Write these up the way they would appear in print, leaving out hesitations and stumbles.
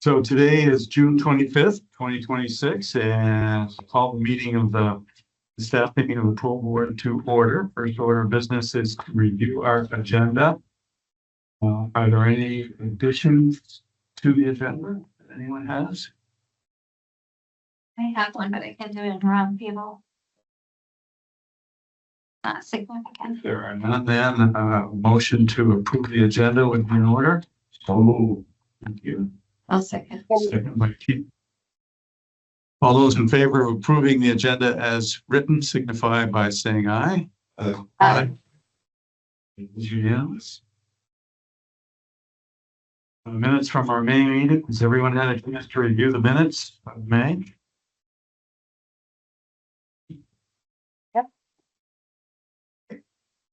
So today is June 25th, 2026, and I call the meeting of the staff meeting of the Parole Board to order. First order of business is to review our agenda. Are there any additions to the agenda that anyone has? I have one, but I can do it around people. Not significant. There are none, then motion to approve the agenda would be in order. So thank you. I'll second. Second by Keith. All those in favor of approving the agenda as written signify by saying aye. Aye. It is unanimous. Minutes from our May meeting. Has everyone had a chance to review the minutes of May?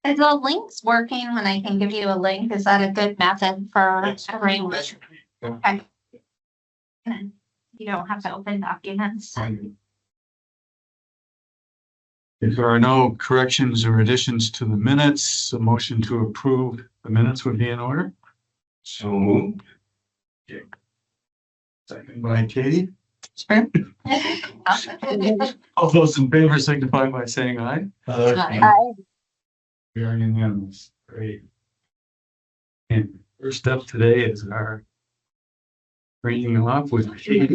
Is the links working when I can give you a link? Is that a good method for everyone? Okay. You don't have to open documents. If there are no corrections or additions to the minutes, a motion to approve the minutes would be in order. So moved. Okay. Second by Katie. Sure. All those in favor signify by saying aye. Aye. We are unanimous. Great. And first up today is our bringing off with Katie.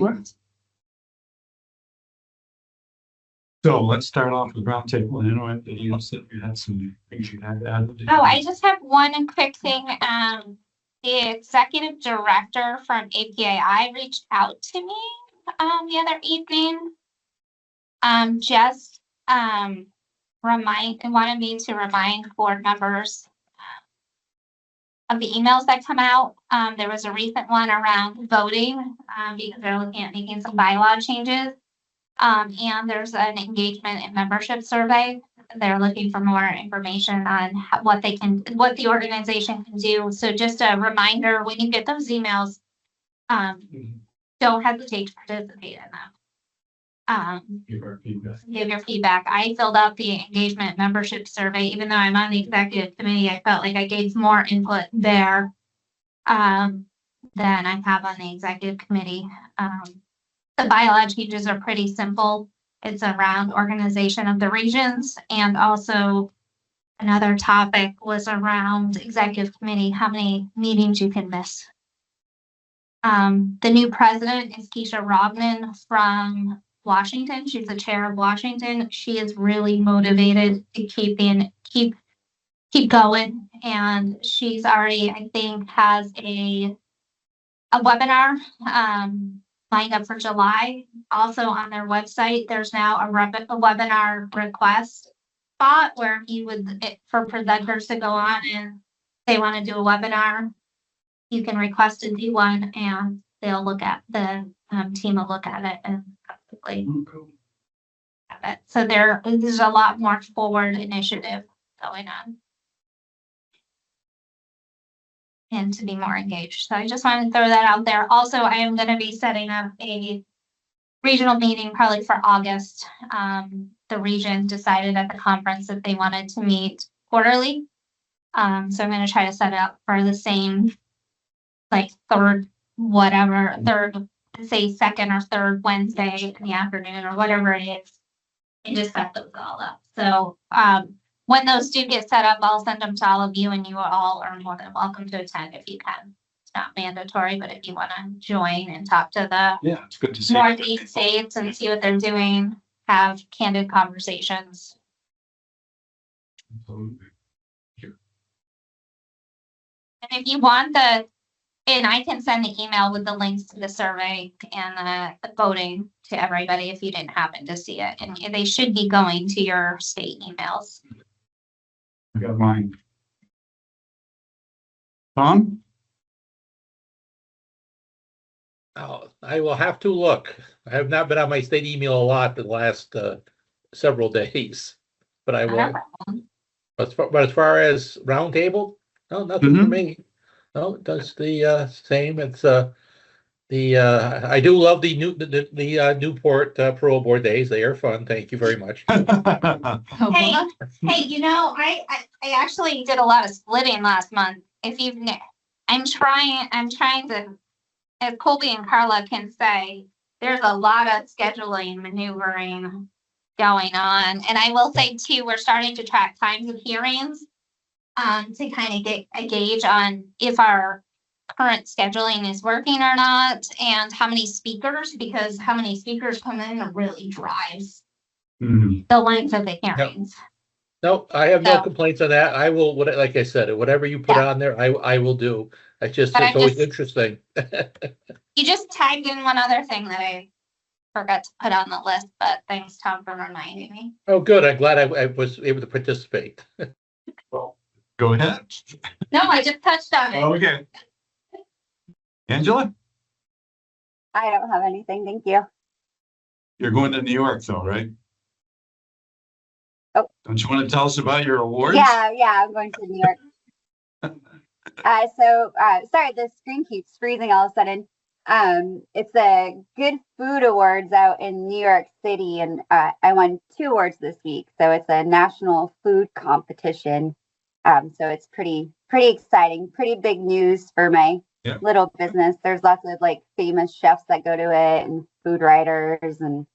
So let's start off with roundtable. You know, you said you had some things you had to add. Oh, I just have one quick thing. The executive director from APAI reached out to me the other evening. Wanted me to remind board members of the emails that come out. There was a recent one around voting because they're looking at making some bylaw changes. And there's an engagement and membership survey. They're looking for more information on what the organization can do. So just a reminder, when you get those emails, don't hesitate to participate in them. Give our feedback. Give your feedback. I filled out the engagement membership survey, even though I'm on the executive committee. I felt like I gave more input there than I have on the executive committee. The bylaw changes are pretty simple. It's around organization of the regions, and also another topic was around executive committee, how many meetings you can miss. The new president is Keisha Robnin from Washington. She's the chair of Washington. She is really motivated to keep going, and she's already, I think, has a webinar lined up for July. Also on their website, there's now a webinar request spot where for presenters to go on and they want to do a webinar. You can request to do one, and they'll look at the team will look at it and quickly have it. So there's a lot more forward initiative going on, and to be more engaged. So I just wanted to throw that out there. Also, I am going to be setting up a regional meeting probably for August. The region decided at the conference that they wanted to meet quarterly. So I'm going to try to set it up for the same, like say second or third Wednesday in the afternoon or whatever it is. And just set those all up. So when those do get set up, I'll send them to all of you, and you all are more than welcome to attend if you can. It's not mandatory, but if you want to join and talk to It's good to see Northeast states and see what they're doing, have candid conversations. Absolutely. And if you want and I can send the email with the links to the survey and the voting to everybody if you didn't happen to see it. And they should be going to your state emails. I got mine. Tom? I will have to look. I have not been on my state email a lot the last several days, but I will. But as far as roundtable, no, nothing for me. No, it does the same. It's I do love the Newport Parole Board days. They are fun. Thank you very much. Hey, I actually did a lot of splitting last month. I'm trying to as Colby and Carla can say, there's a lot of scheduling maneuvering going on. And I will say too, we're starting to track times of hearings to kind of get a gauge on if our current scheduling is working or not, and how many speakers, because how many speakers come in really drives Mhm. the length of the hearings. No, I have no So- complaints on that. I will, like I said, whatever you put on there, I will do. It's just, But it's I always just- interesting. You just tagged in one other thing that I forgot to put on the list, but thanks, Tom, for reminding me. Oh, good. I'm glad I was able to participate. Well, go ahead. No, I just touched on it. Okay. Angela, I don't have anything, thank you. you're going to New York though, right? Oh. Don't you want to tell us about your awards? Yeah, I'm going to New York. Sorry, the screen keeps freezing all of a sudden. It's a Good Food Awards out in New York City, and I won 2 awards this week. So it's a national food competition. So it's pretty exciting, pretty big news for my little business. There's lots of like famous chefs that go to it, and food writers, and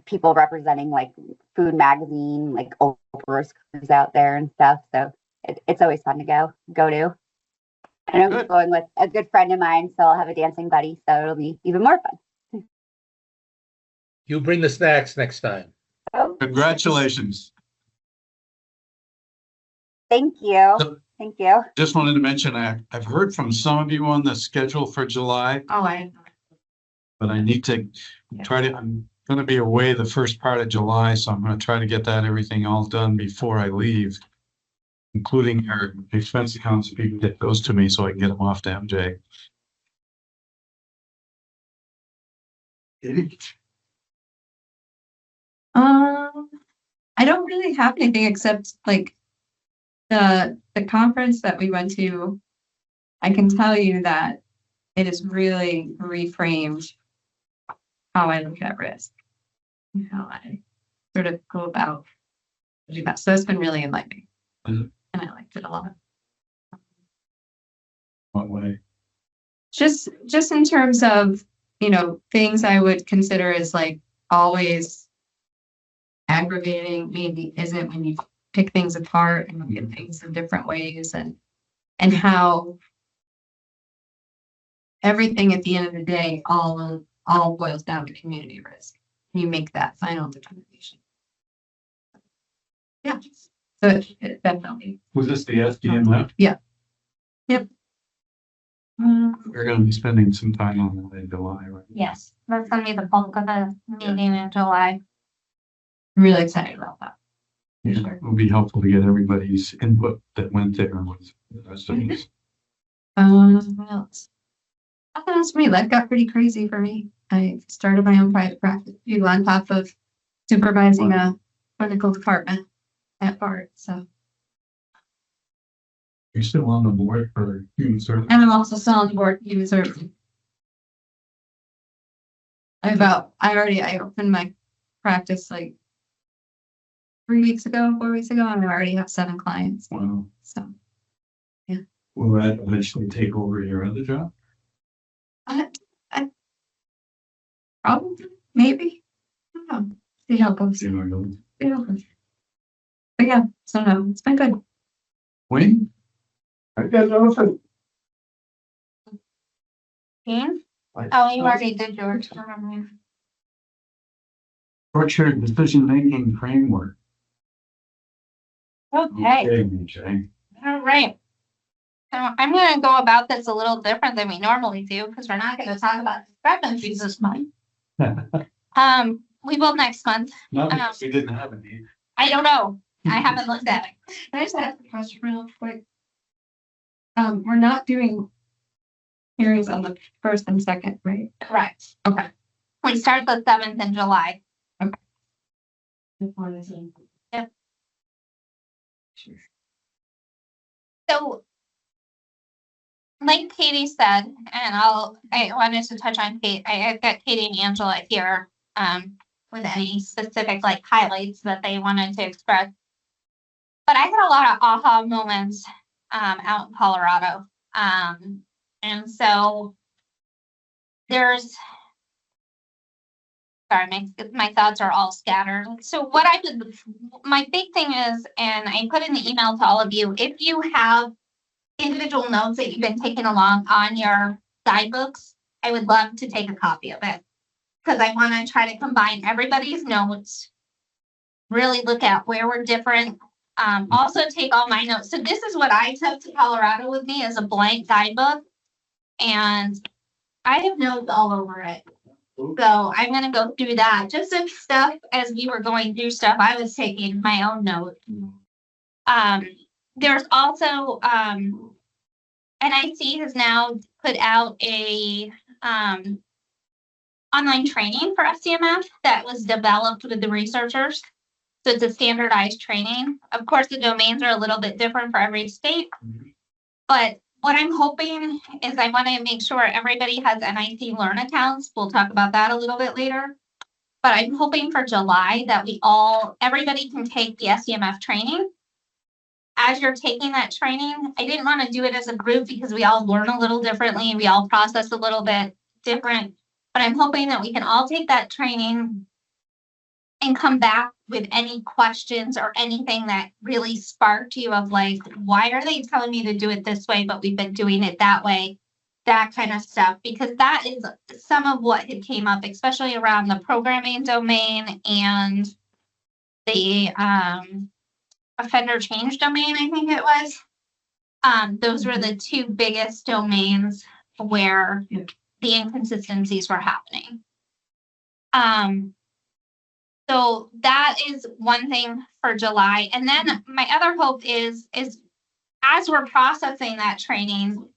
people representing like Food Magazine, like Oprah's crews out there and stuff. So it's always fun to go to. And I'm Good. going with a good friend of mine, so I'll have a dancing buddy, so it'll be even more fun. You bring the snacks next time. So, Congratulations. thank you. So- Thank you. Just wanted to mention, I've heard from some of you on the schedule for July, Oh, but I need to I'm going to be away the first part of July, so I'm going to try to get everything all done before I leave, including your expense accounts, if you can get those to me so I can get them off to MJ. I don't really have anything except like the conference that we went to. I can tell you that it has really reframed how I look at risk, and how I sort of go about doing that. So it's been really enlightening, Mhm. and I liked it a lot. What way? Just in terms of, things I would consider as like always aggravating, maybe isn't, when you pick things apart and look at things in different ways, and how everything at the end of the day all boils down to community risk. You make that final determination. Yeah. So it definitely. Was this the SDN left? We're going to be spending some time on that in July, right? yes, that's gonna be the bulk of the meeting in July. Really excited about that. Yeah, Sure. it will be helpful to get everybody's input that went there and what's the rest of us. What else? Nothing else for me. Life got pretty crazy for me. I started my own private practice on top of supervising a clinical department at BART. So, You're still on the board for human services. and I'm also still on the board of human services. I opened my practice like 4 weeks ago, and I already have 7 clients. Wow. So, Will that eventually take over your other job? I probably, maybe, I don't know. See how it goes. You know, See how it goes. But yeah, so no, it's been good. Wayne? I got nothing. Dean? Oh, you already did yours. Berkshire decision-making framework. Okay, MJ. all right. So I'm gonna go about this a little different than we normally do, because we're not gonna talk about discrepancies this month. We will next month. Not because we didn't have any. I don't know. I haven't looked at it. Can I just ask a question real quick? We're not doing hearings on the 1st and 2nd, right? Correct. Okay. We start the 7th in July. Yep. So, like Katie said, and I wanted to touch on I've got Katie and Angela here, with any specific like highlights that they wanted to express. But I had a lot of aha moments, out in Colorado. And so there's, sorry, my thoughts are all scattered. So what I would, my big thing is, and I put in the email to all of you, if you have individual notes that you've been taking along on your guidebooks, I would love to take a copy of it. Because I want to try to combine everybody's notes, really look at where we're different. Also take all my notes. So this is what I took to Colorado with me as a blank guidebook. And I have notes all over it. So I'm going to go through that. Just some stuff as we were going through stuff, I was taking my own notes. There's also, NIC has now put out a online training for SCMF that was developed with the researchers. So it's a standardized training. Of course, the domains are a little bit different for every state. But what I'm hoping is I want to make sure everybody has NIC Learn accounts. We'll talk about that a little bit later. But I'm hoping for July that everybody can take the SCMF training. As you're taking that training, I didn't want to do it as a group because we all learn a little differently. We all process a little bit different. But I'm hoping that we can all take that training and come back with any questions or anything that really sparked you of like, why are they telling me to do it this way, but we've been doing it that way, that kind of stuff. Because that is some of what had came up, especially around the programming domain and the offender change domain, I think it was. Those were the two biggest domains where the inconsistencies were happening. So that is one thing for July. And then my other hope is as we're processing that training,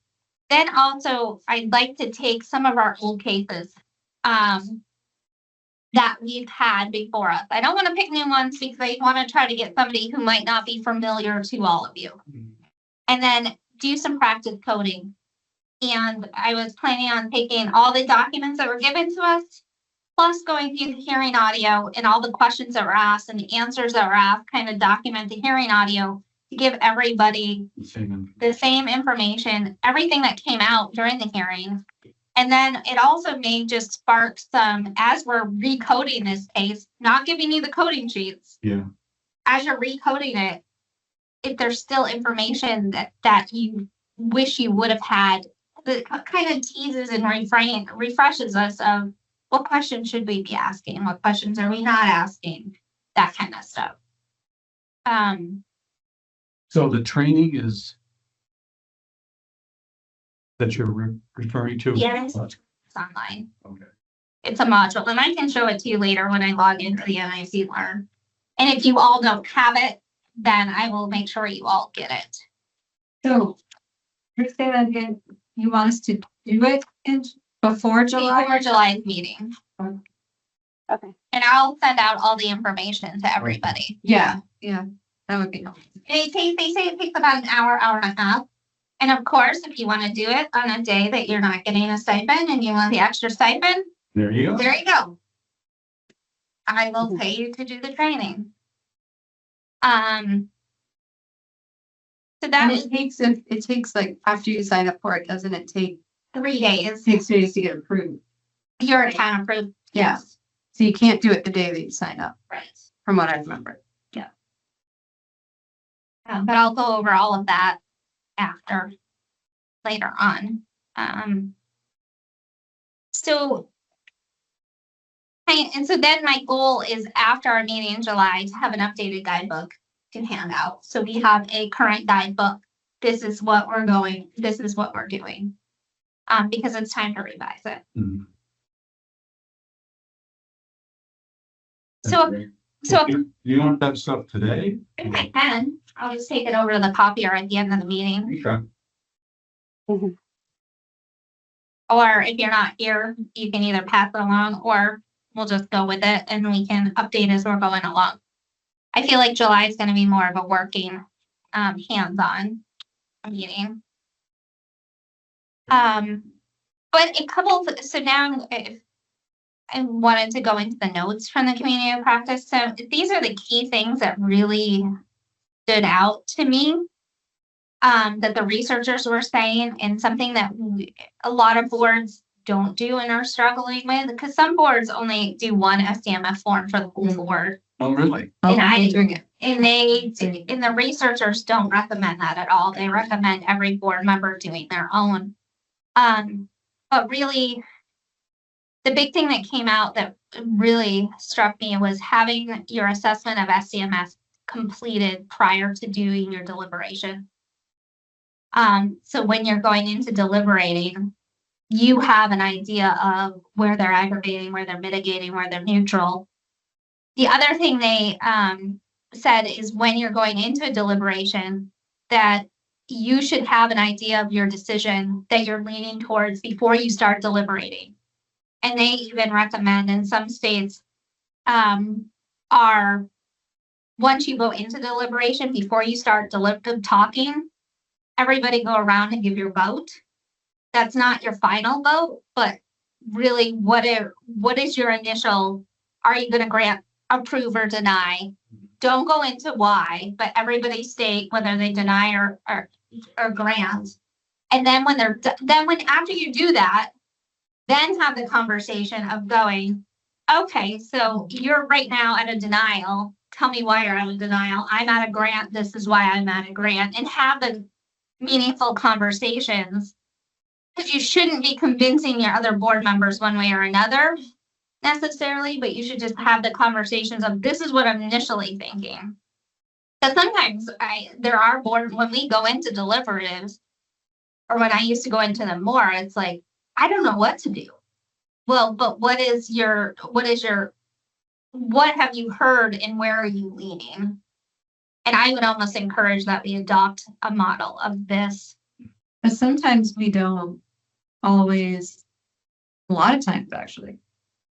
then also I'd like to take some of our old cases that we've had before us. I don't want to pick new ones because I want to try to get somebody who might not be familiar to all of you. And then do some practice coding. And I was planning on taking all the documents that were given to us, plus going through the hearing audio and all the questions that were asked and the answers that were asked, kind of document the hearing audio to give everybody the same information, everything that came out during the hearing. And then it also may just spark some, as we're recoding this case, not giving you the coding sheets. Yeah. As you're recoding it, if there's still information that you wish you would have had, that kind of teases and refreshes us of what questions should we be asking? What questions are we not asking? That kind of stuff. So the training is that you're referring to? Yes, it's online. Okay. It's a module, and I can show it to you later when I log into the NIC Learn. And if you all don't have it, then I will make sure you all get it. So, let's say that again, you want us to do it before July? Before July's meeting. Okay. And I'll send out all the information to everybody. Yeah, that would be helpful. They say it takes about an hour, hour and a half. And of course, if you want to do it on a day that you're not getting a stipend and you want the extra stipend, There you go. there you go. I will pay you to do the training. So that And was it takes like after you sign up for it, doesn't it take 3 days. 6 days to get approved? Your account approved. Yeah. So you can't do it the day that you sign up, Right. from what I remember. But I'll go over all of that after, later on. So then my goal is after our meeting in July to have an updated guidebook to hand out. So we have a current guidebook. This is what we're doing. Because it's time to revise it. Mhm. So Do you want that stuff today? if I can, I'll just take it over to the copier at the end of the meeting. Okay. Or if you're not here, you can either pass it along or we'll just go with it and we can update as we're going along. I feel like July is going to be more of a working, hands-on meeting. But so now if I wanted to go into the notes from the community of practice. So these are the key things that really stood out to me. That the researchers were saying, and something that a lot of boards don't do and are struggling with, because some boards only do one SDMF form for the whole board. Oh, really? Oh, And I'm doing it. And and the researchers don't recommend that at all. They recommend every board member doing their own. But really, the big thing that came out that really struck me was having your assessment of SDMS completed prior to doing your deliberation. So when you're going into deliberating, you have an idea of where they're aggravating, where they're mitigating, where they're neutral. The other thing they said is when you're going into a deliberation, that you should have an idea of your decision that you're leaning towards before you start deliberating. And they even recommend in some states are once you go into deliberation, before you start talking, everybody go around and give your vote. That's not your final vote, but really what is your initial, are you going to grant, approve, or deny? Don't go into why, but everybody state whether they deny or grant. And then when after you do that, then have the conversation of going, okay, so you're right now at a denial. Tell me why you're at a denial. I'm at a grant. This is why I'm at a grant, and have the meaningful conversations. Because you shouldn't be convincing your other board members one way or another necessarily, but you should just have the conversations of this is what I'm initially thinking. Because sometimes there are board, when we go into deliberatives, or when I used to go into them more, it's like, I don't know what to do. Well, but what have you heard and where are you leaning? And I would almost encourage that we adopt a model of this. But sometimes we don't always, a lot of times actually,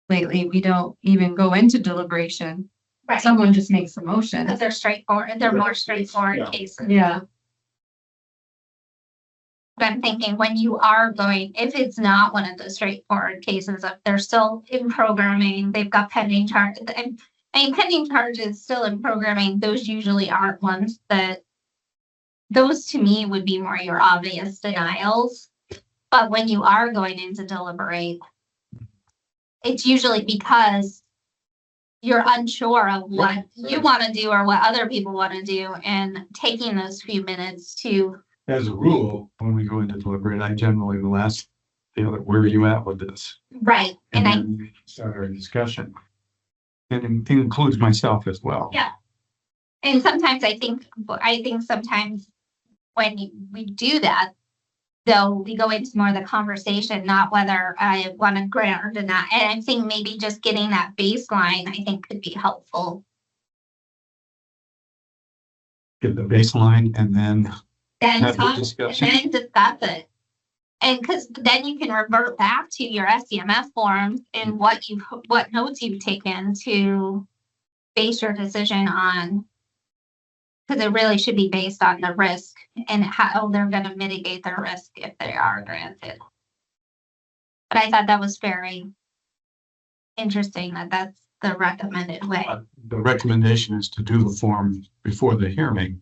lately, we don't even go into deliberation. Right. Someone just makes a motion. Because they're straightforward, they're more straightforward Yeah. cases. Yeah. But I'm thinking when you are going, if it's not one of the straightforward cases, if they're still in programming, they've got pending charges. And I mean, pending charges still in programming, those usually aren't ones that, those to me would be more your obvious denials. But when you are going in to deliberate, it's usually because you're unsure of what you want to do or what other people want to do, and taking those few minutes to. As a rule, when we go into deliberate, I generally will ask the other, where are you at with this? Right. And And I, then we start our discussion. And it includes myself as well. Yeah. and sometimes I think sometimes when we do that, though, we go into more of the conversation, not whether I want to grant or deny. And I think maybe just getting that baseline, I think could be helpful. Get the baseline and then Then have the talk, discussion. and then discuss it. And because then you can revert back to your SDMF forms and what notes you've taken to base your decision on. Because it really should be based on the risk and how they're going to mitigate their risk if they are granted. But I thought that was very interesting that that's the recommended way. The recommendation is to do the form before the hearing.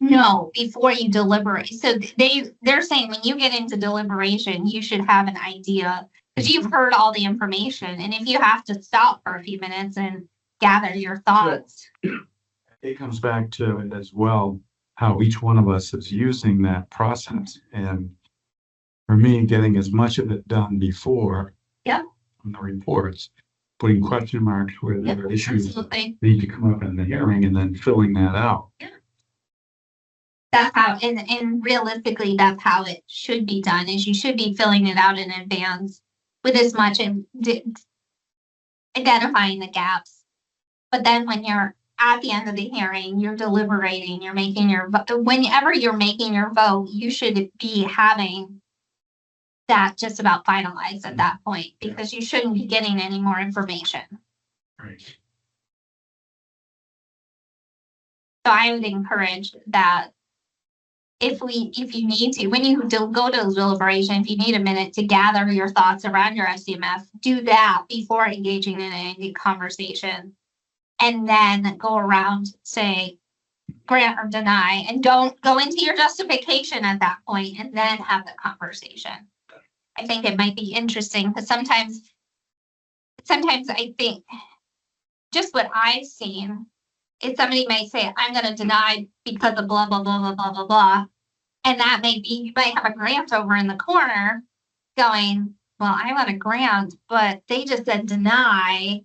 No, before you deliberate. So they're saying when you get into deliberation, you should have an idea because you've heard all the information. And if you have to stop for a few minutes and gather your thoughts. It comes back to it as well, how each one of us is using that process. And for me, getting as much of it done before. Yep. On the reports, putting question marks where there are issues Absolutely. need to come up in the hearing and then filling that out. That's how, and realistically, that's how it should be done, is you should be filling it out in advance with as much and identifying the gaps. But then when you're at the end of the hearing, you're deliberating, you're making your vote. Whenever you're making your vote, you should be having that just about finalized at that point, because you shouldn't be getting any more information. Right. So I would encourage that if you need to, when you go to deliberation, if you need a minute to gather your thoughts around your SDMF, do that before engaging in any conversation. And then go around, say, grant or deny, and don't go into your justification at that point, and then have the conversation. I think it might be interesting because sometimes I think just what I've seen is somebody may say, I'm gonna deny because of blah, blah, blah, blah, blah, blah, blah. And that may be, you might have a grant over in the corner going, well, I want a grant, but they just said deny.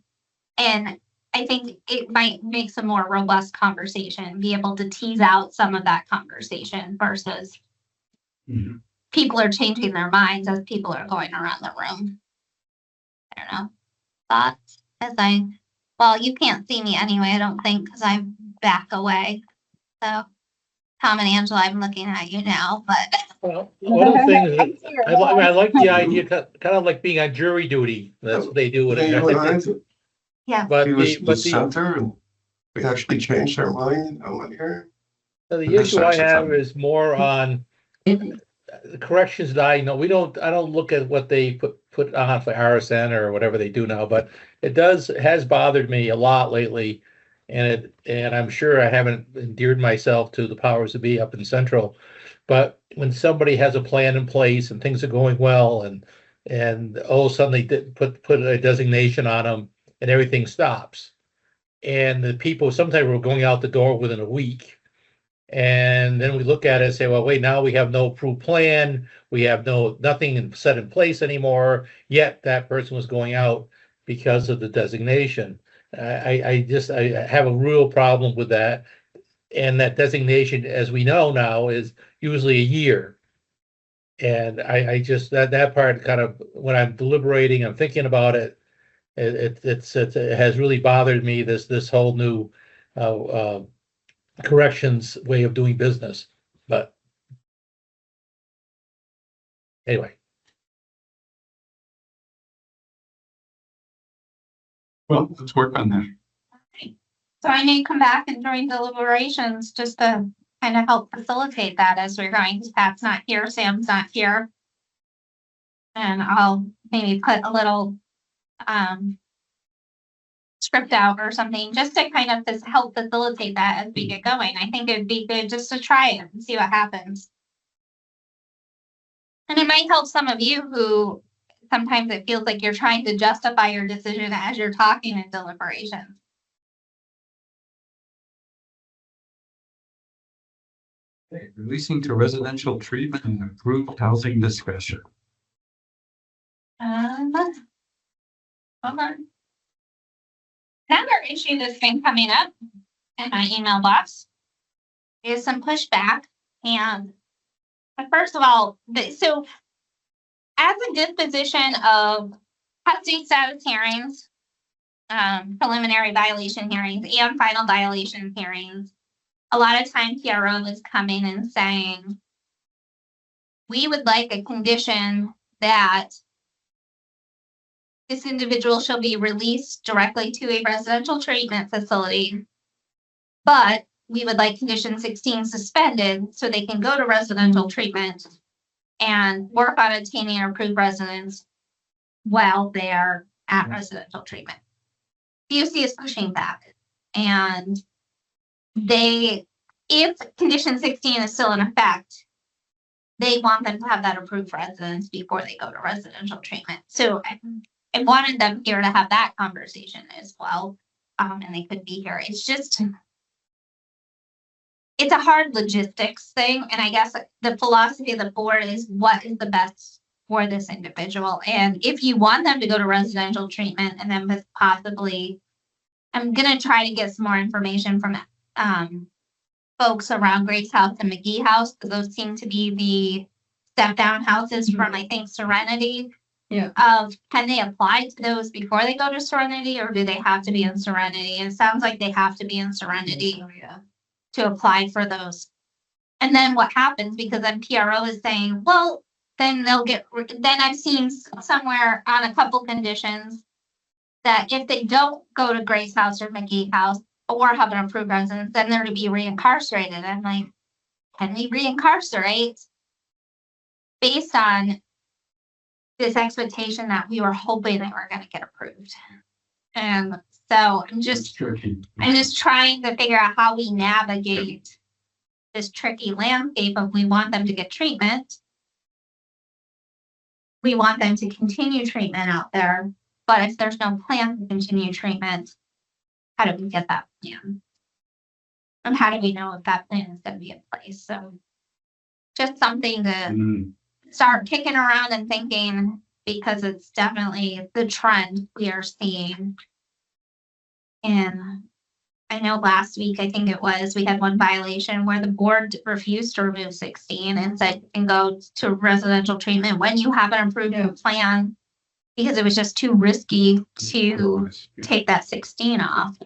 And I think it might make some more robust conversation, be able to tease out some of that conversation versus Mhm. people are changing their minds as people are going around the room. I don't know. Thoughts well, you can't see me anyway, I don't think, because I back away. So, Tom and Angela, I'm looking at you now, but Well, one of the things I that see your I like the idea, kind of like being on jury duty. That's what they do. Yeah, you went on But to- yeah, He was the, but the, center and we actually changed our mind on what here. the This issue I actually have fun. is more on the corrections that I know. I don't look at what they put on for RSN or whatever they do now, but it has bothered me a lot lately. And I'm sure I haven't endeared myself to the powers that be up in Central. But when somebody has a plan in place and things are going well and all of a sudden they put a designation on them and everything stops. And the people sometimes were going out the door within a week. And then we look at it and say, well, wait, now we have no approved plan. We have nothing set in place anymore. Yet that person was going out because of the designation. I have a real problem with that. And that designation, as we know now, is usually a year. And I just, that part kind of, when I'm deliberating, I'm thinking about it, it has really bothered me, this whole new corrections way of doing business. But anyway, Well, let's work on that. so I may come back and join deliberations just to kind of help facilitate that as we're going, because Pat's not here, Sam's not here. And I'll maybe put a little script out or something just to kind of just help facilitate that as we get going. I think it'd be good just to try it and see what happens. And it might help some of you who sometimes it feels like you're trying to justify your decision as you're talking in deliberations. Okay, releasing to residential treatment and improved housing discussion. Hold on. Another issue that's been coming up in my email box is some pushback. And first of all, so as a disposition of custody status hearings, preliminary violation hearings, and final violation hearings, a lot of time PRO is coming and saying, we would like a condition that this individual shall be released directly to a residential treatment facility, but we would like condition 16 suspended so they can go to residential treatment and work on obtaining approved residence while they're at residential treatment. DOC is pushing back, and if condition 16 is still in effect, they want them to have that approved residence before they go to residential treatment. So I wanted them here to have that conversation as well. And they could be here. It's a hard logistics thing. And I guess the philosophy of the board is what is the best for this individual. And if you want them to go to residential treatment and then possibly, I'm going to try to get some more information from folks around Grace House and McGee House, because those seem to be the step down houses from, I think, Serenity. Yeah. Can they apply to those before they go to Serenity, or do they have to be in Serenity? And it sounds like they have to be in Serenity to apply for those. And then what happens, because then PRO is saying, well, then then I've seen somewhere on a couple conditions that if they don't go to Grace House or McGee House or have an approved residence, then they're to be reincarcerated. I'm like, can we reincarcerate based on this expectation that we were hoping they were going to get approved? And so I'm just trying to figure out how we navigate this tricky landscape of we want them to get treatment. we want them to continue treatment out there. But if there's no plan to continue treatment, how do we get that plan? And how do we know if that plan is gonna be in place? So just something to Mm, start kicking around and thinking, because it's definitely the trend we are seeing. And I know last week, I think it was, we had one violation where the board refused to remove 16 and said you can go to residential treatment when you have an approved plan, because it was just too risky to take that 16 off.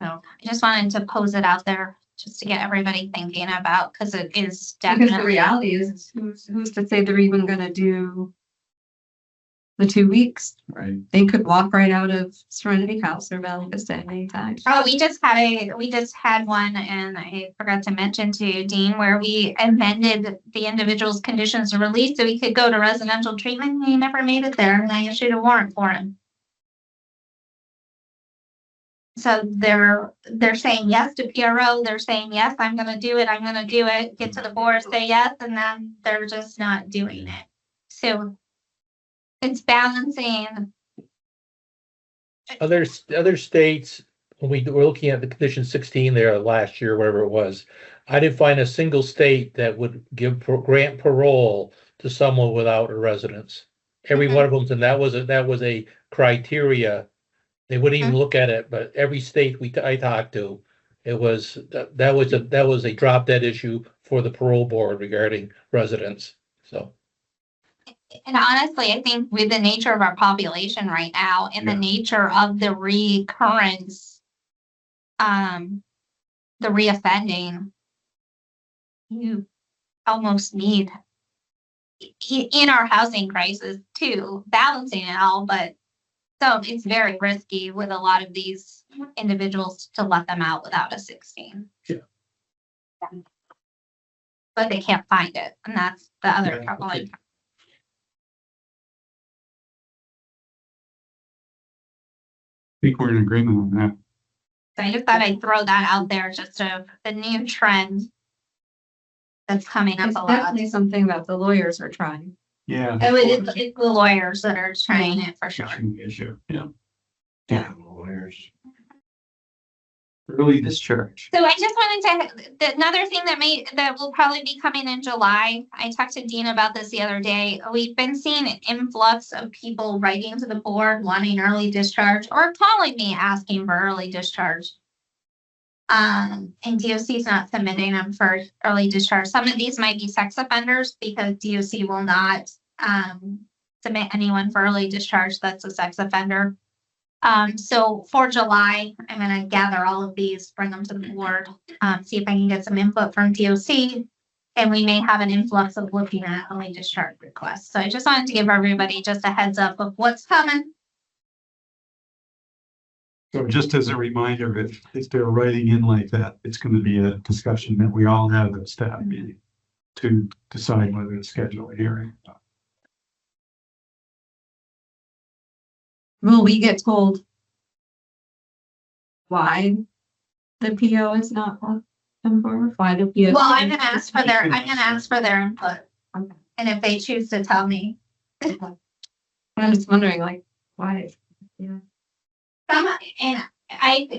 So I just wanted to pose it out there just to get everybody thinking about, because it is Because the definitely. reality is, who's to say they're even gonna do the 2 weeks? Right. They could walk right out of Serenity House or Valley Vista at any time. Oh, we just had one, and I forgot to mention to Dean, where we amended the individual's conditions of release so he could go to residential treatment, and he never made it there, and I issued a warrant for him. So they're saying yes to PRO, they're saying, yes, I'm gonna do it, get to the board, say yes, and then they're just not doing it. So it's balancing. Other states, when we were looking at the condition 16 there last year, whatever it was, I didn't find a single state that would grant parole to someone without a residence. Every one of them, and that was a criteria. They wouldn't even look at it, but every state I talked to, it was, that was a drop dead issue for the parole board regarding residents, so. And honestly, I think with the nature of our population right now and the Yeah. nature of the recurrence, the reoffending, you almost need in our housing crisis too, balancing it all, but so it's very risky with a lot of these individuals to let them out without a 16. Yeah. But they can't find it, and that's the other Yeah, trouble. okay. I think we're in agreement on that. So I just thought I'd throw that out there, just of the new trend that's coming up It's a lot. definitely something that the lawyers are trying. Yeah. It's the lawyers that are trying it for sure. Issue, yeah. Yeah, lawyers. Early discharge. So I just wanted to, another thing that will probably be coming in July, I talked to Dean about this the other day. We've been seeing an influx of people writing to the board wanting early discharge or calling me asking for early discharge. And DOC is not submitting them for early discharge. Some of these might be sex offenders because DOC will not submit anyone for early discharge that's a sex offender. So for July, I'm gonna gather all of these, bring them to the board, see if I can get some input from DOC. And we may have an influx of looking at early discharge requests. So I just wanted to give everybody just a heads up of what's coming. So just as a reminder, if they're writing in like that, it's going to be a discussion that we all have at staff meeting to decide whether to schedule a hearing. Will we get told why the PO is not come forward? Why the PO? Well, I'm gonna ask for their input. Okay. And if they choose to tell me. I'm just wondering, like, why? Yeah.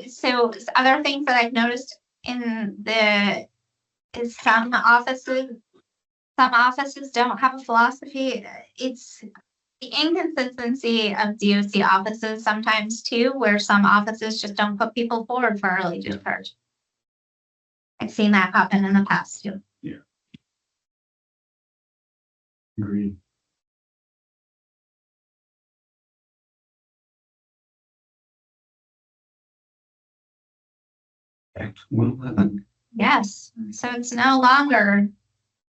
So other things that I've noticed is some offices don't have a philosophy. It's the inconsistency of DOC offices sometimes too, where some offices just don't put people forward for early discharge. I've seen that happen in the past too. Agreed. Act 111. Yes, so it's no longer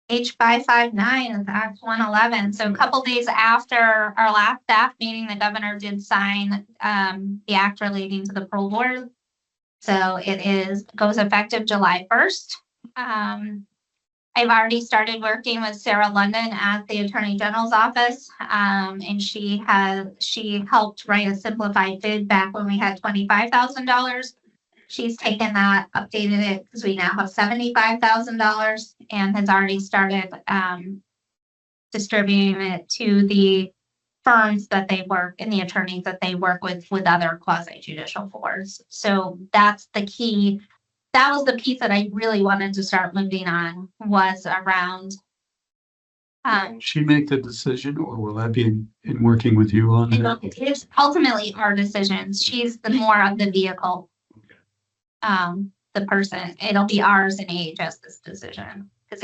H559, it's Act 111. So a couple days after our last staff meeting, the governor did sign the act relating to the parole board. So it goes effective July 1st. I've already started working with Sarah London at the Attorney General's office, and she helped write a simplified bid back when we had $25,000. She's taken that, updated it, because we now have $75,000, and has already started distributing it to the firms that they work and the attorneys that they work with other quasi judicial boards. So that's the key. That was the piece that I really wanted to start moving on, was around She make the decision, or will that be in working with you on that? it's ultimately our decisions. She's the more of the vehicle. The person, it'll be ours and AHS's decision, because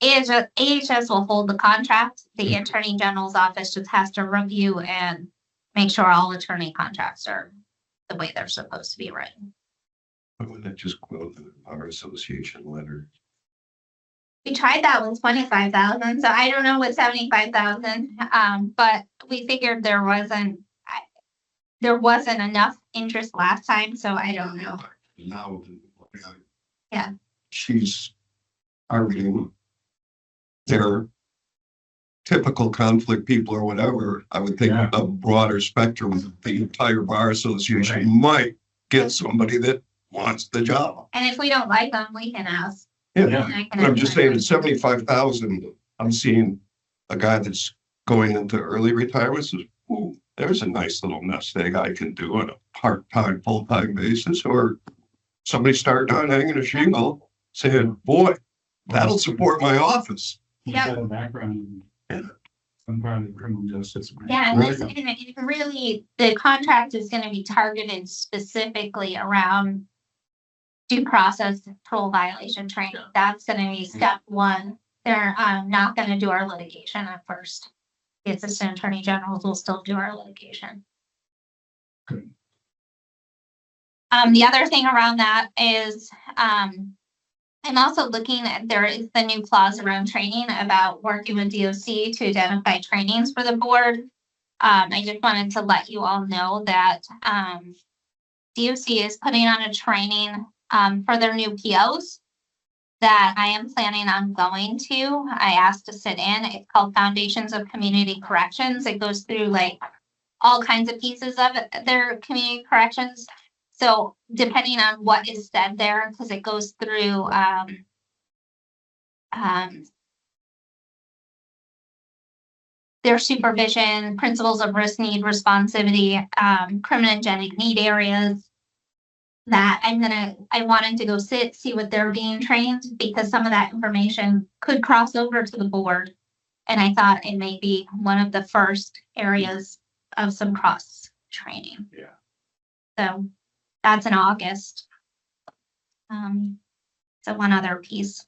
AHS will hold the contract. The Attorney General's office just has to review and make sure all attorney contracts are the way they're supposed to be written. Why wouldn't it just quote our association letter? We tried that with 25,000, so I don't know what 75,000, but we figured there wasn't enough interest last time, so I don't know. Now. Yeah. She's arguing their typical conflict people or whatever. I would think Yeah. a broader spectrum, the entire bar association Right. might get somebody that wants the job. And if we don't like them, we can ask. Yeah, And I can but I'm just ask. saying, at 75,000, I'm seeing a guy that's going into early retirement says, ooh, there's a nice little nest egg I can do on a part-time, full-time basis, or somebody starting on hanging a shingle saying, boy, that'll support my office. She's Yeah. got a background in some part of the criminal justice. Yeah, and Right. this, and it really, the contract is gonna be targeted specifically around due process parole violation training. That's gonna be step one. They're not gonna do our litigation at first. The assistant attorney generals will still do our litigation. Good. The other thing around that is, I'm also looking at, there is the new clause around training about working with DOC to identify trainings for the board. I just wanted to let you all know that, DOC is putting on a training, for their new POs that I am planning on going to. I asked to sit in. It's called Foundations of Community Corrections. It goes through like all kinds of pieces of it, their community corrections. So depending on what is said there, because it goes through, their supervision, principles of risk, need, responsivity, criminogenic need areas. That I wanted to go see what they're being trained, because some of that information could cross over to the board. And I thought it may be one of the first areas of some cross training. Yeah. So that's in August. So one other piece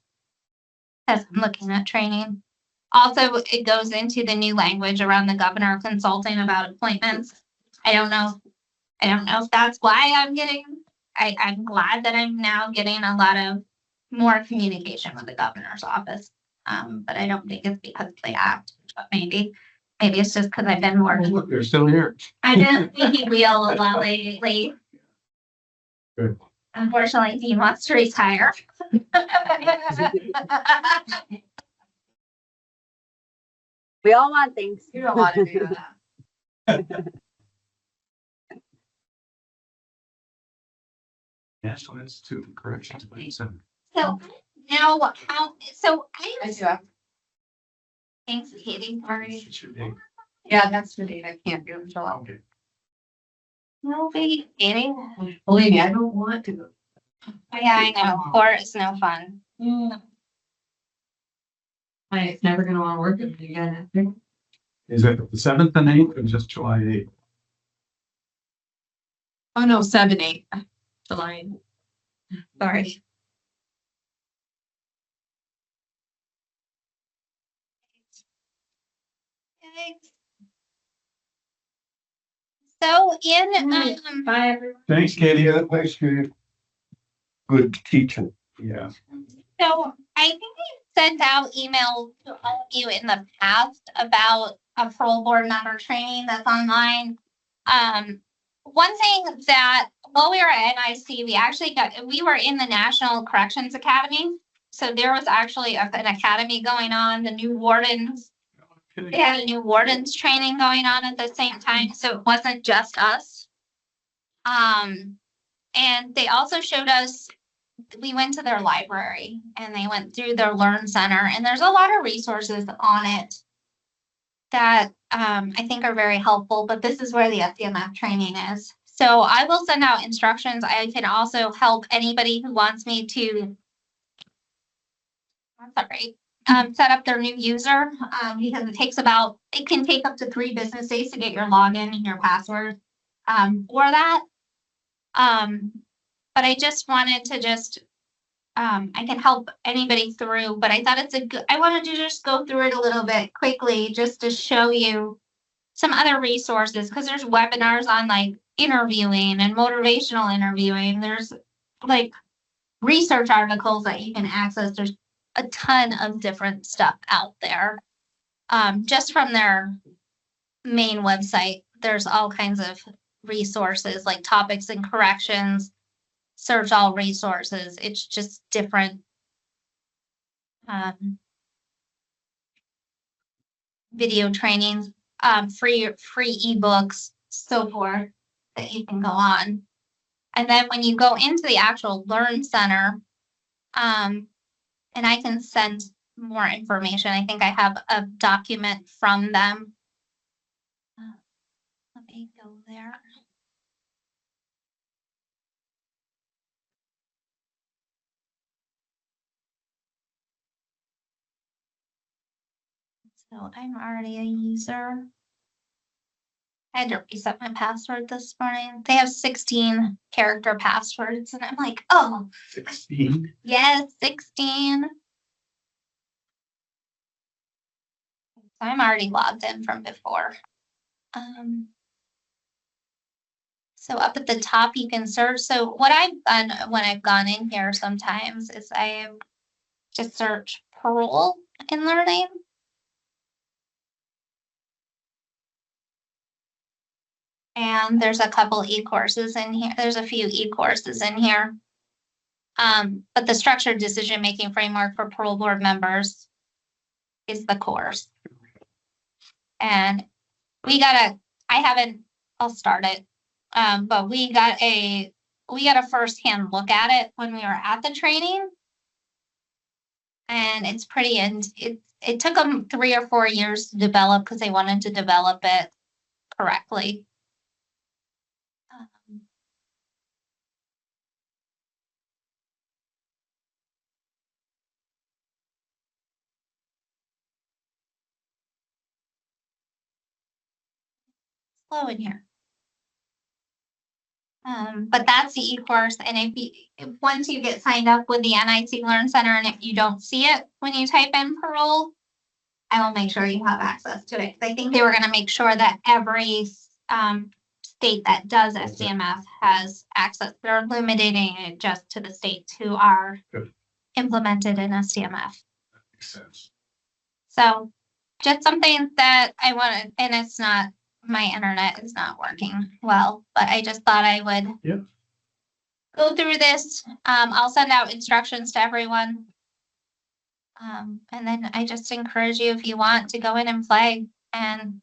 as I'm looking at training. Also, it goes into the new language around the governor consulting about appointments. I don't know if that's why I'm glad that I'm now getting a lot of more communication with the governor's office. But I don't think it's because of the act, but maybe it's just because I've been more. Look, they're still here. I've been thinking wheel a lot lately. Good. Unfortunately, Dean wants to retire. We all want things. You don't want to do that. National Institute of Corrections. So now, so I do have. thanks, Katie. Sorry. Yeah, that's the date I can't do until July. Okay. No big, Katie. Believe me, I don't want to. Yeah, I know. Court is no fun. It's never gonna want to work with me again, I think. Is it the 7th and 8th or just July 8th? Oh, no, 7/8, July. Sorry. So in, Bye, everyone. Thanks, Katie. Yeah, thanks, Katie. Good teaching. Yeah. so I think I sent out emails to all of you in the past about a parole board member training that's online. One thing that while we were at NIC, we were in the National Corrections Academy. So there was actually an academy going on, the new wardens. They had a new wardens training going on at the same time, so it wasn't just us. And they also showed us we went to their library and they went through their Learn Center, and there's a lot of resources on it that I think are very helpful, but this is where the SDMF training is. So I will send out instructions. I can also help anybody who wants me to set up their new user, because it can take up to 3 business days to get your login and your password for that. But I just wanted to I can help anybody through, but I thought I wanted to just go through it a little bit quickly just to show you some other resources, because there's webinars on like interviewing and motivational interviewing. There's like research articles that you can access. There's a ton of different stuff out there. Just from their main website, there's all kinds of resources like topics and corrections, search all resources. It's just different video trainings, free ebooks, so forth, that you can go on. And then when you go into the actual Learn Center, and I can send more information. I think I have a document from them. Let me go there. So I'm already a user. I had to reset my password this morning. They have 16 character passwords, and I'm like, oh, 16. yes, 16. I'm already logged in from before. So up at the top, you can search. So what I've done when I've gone in here sometimes is I just search Parole in learning. And there's a couple e-courses in here. There's a few e-courses in here. But the structured decision-making framework for parole board members is the course. And I'll start it. But we got a firsthand look at it when we were at the training. And it's pretty, it took them 3 or 4 years to develop because they wanted to develop it correctly. Slow in here. But that's the e-course, and once you get signed up with the NIC Learn Center, and if you don't see it when you type in parole, I will make sure you have access to it. I think they were going to make sure that every state that does SDMF has access. They're limiting it just to the states who are implemented in SDMF. Makes sense. So just something that I wanted, and it's not, my internet is not working well, but I just thought I would go through this. I'll send out instructions to everyone. And then I just encourage you, if you want, to go in and play. And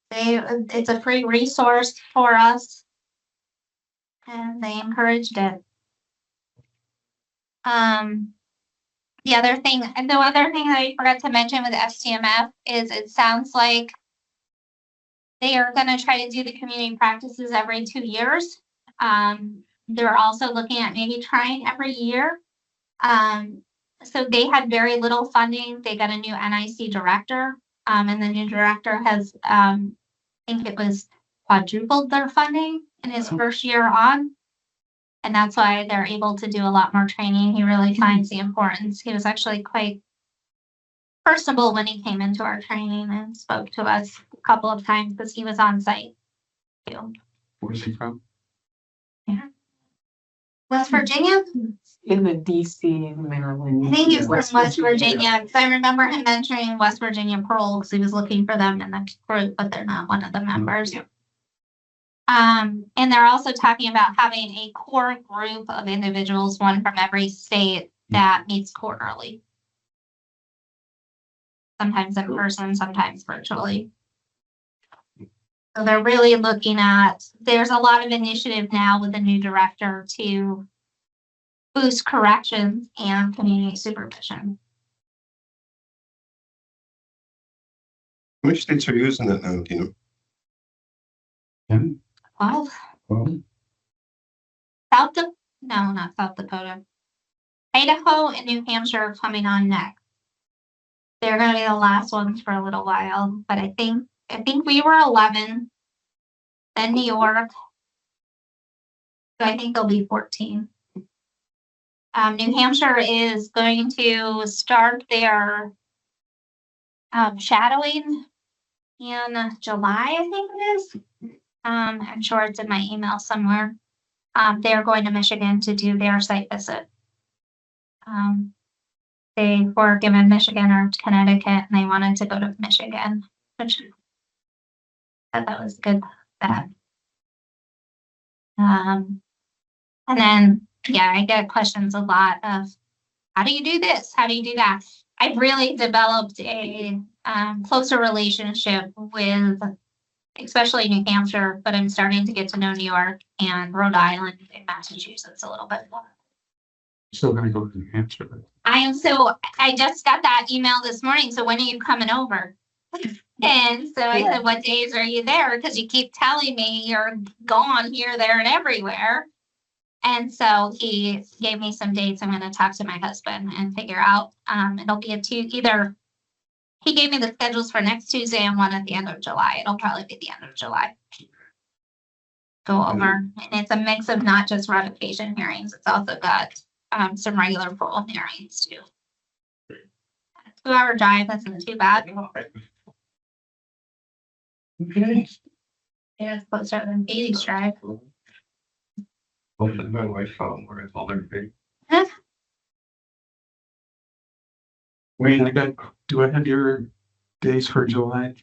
it's a free resource for us. And they encouraged it. The other thing that I forgot to mention with SDMF is it sounds like they are going to try to do the community practices every 2 years. They're also looking at maybe trying every year. So they had very little funding. They got a new NIC director, and the new director has, I think it was quadrupled their funding in his first year on. And that's why they're able to do a lot more training. He really finds the importance. He was actually quite personable when he came into our training and spoke to us a couple of times because he was on site too. Where's he from? West Virginia? In the DC, Maryland. I think he was from West Virginia, because I remember him mentioning West Virginia Parole because he was looking for them in the group, but they're not one of the members. And they're also talking about having a core group of individuals, one from every state, that meets quarterly. Sometimes in person, sometimes virtually. So they're really looking at, there's a lot of initiative now with the new director to boost corrections and community supervision. Which states are using that now, do you know? And, Well, well, not South Dakota. Idaho and New Hampshire are coming on next. They're gonna be the last ones for a little while, but I think we were 11. Then New York. So I think they'll be 14. New Hampshire is going to start their shadowing in July, I think it is. I'm sure it's in my email somewhere. They're going to Michigan to do their site visit. They were given Michigan or Connecticut, and they wanted to go to Michigan, which I thought that was good. That. And then, yeah, I get questions a lot of, how do you do this? How do you do that? I've really developed a closer relationship with, especially New Hampshire, but I'm starting to get to know New York and Rhode Island and Massachusetts a little bit more. still gonna go to New Hampshire. I just got that email this morning, so when are you coming over? And so I said, what days are you there? Because you keep telling me you're gone here, there, and everywhere. And so he gave me some dates. I'm gonna talk to my husband and figure out, it'll be either, he gave me the schedules for next Tuesday and one at the end of July. It'll probably be the end of July. Go over, and it's a mix of not just revocation hearings, it's also got some regular parole hearings too. 2-hour drive, that's not too bad. Okay. Yeah, it's closer than Katie's drive. Hopefully my wife found where I told her to be. Wayne, do I have your days for July? I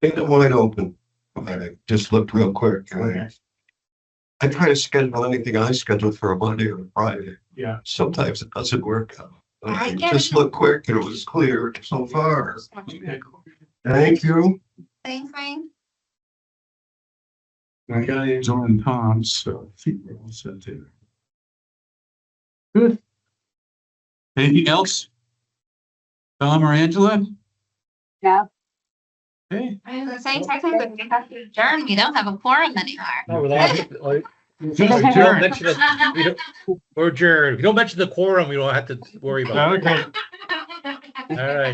think I'm wide open. I just looked real quick. I try to schedule anything I schedule for a Monday or a Friday. Yeah. Sometimes it doesn't work out. I I get just it. look quick and it was clear so far. Okay. Thank you. Thanks, Wayne. I got Angela and Tom, so I think we're all set there. Good. Anything else? Tom or Angela? No, Hey. I was gonna say, technically, we have to adjourn. We don't have a quorum anymore. No, with all- Just we don't adjourn. mention it- we're adjourned. If you don't mention the quorum, we don't have to worry about it. Okay. All right.